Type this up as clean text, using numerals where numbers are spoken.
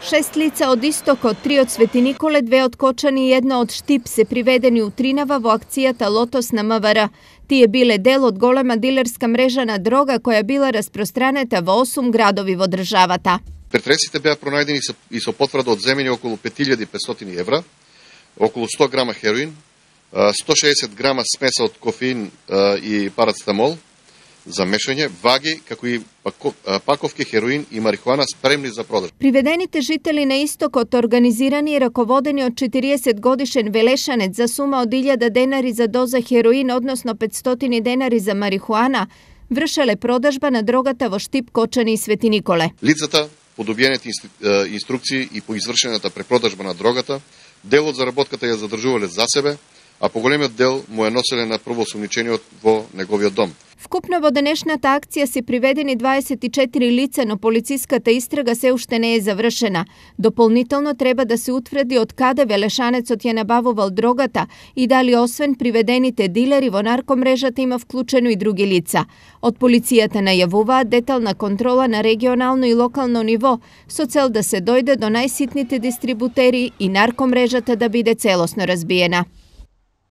6 lica od Istoko, 3 od Sveти Nikole, 2 od Kočani i 1 od Štip се приведени у Тринава во акцијата Лотос на МВР. Тие биле дел од голема дилерска мрежа на дрога која била распространета во 8 градови во државата. Претресите беа пронајдени и со потврда од земјани околу 5500 евра, околу 100 грама хероин, 160 грама смеса од кофеин и парацетамол за мешање, ваги, како и паковки хероин и марихуана спремни за продажба. Приведените жители на Истокот, организирани и раководени од 40-годишен Велешанец за сума од 1000 денари за доза хероин, односно 500 денари за марихуана, вршеле продажба на дрогата во Štip, Кочани и Свети Николе. Лицата, по добиените инструкции и по извршената препродажба на дрогата, дел од заработката ја задржувале за себе, а поголемиот дел му е носеле на првоосумничениот во неговиот дом. Вкупно во денешната акција се приведени 24 лица, но полициската истрага се уште не е завршена. Дополнително треба да се утврди од каде Велешанецот ја набавувал дрогата и дали освен приведените дилери во наркомрежата има вклучено и други лица. Од полицијата најавуваат детална контрола на регионално и локално ниво со цел да се дојде до најситните дистрибутери и наркомрежата да биде целосно разбиена.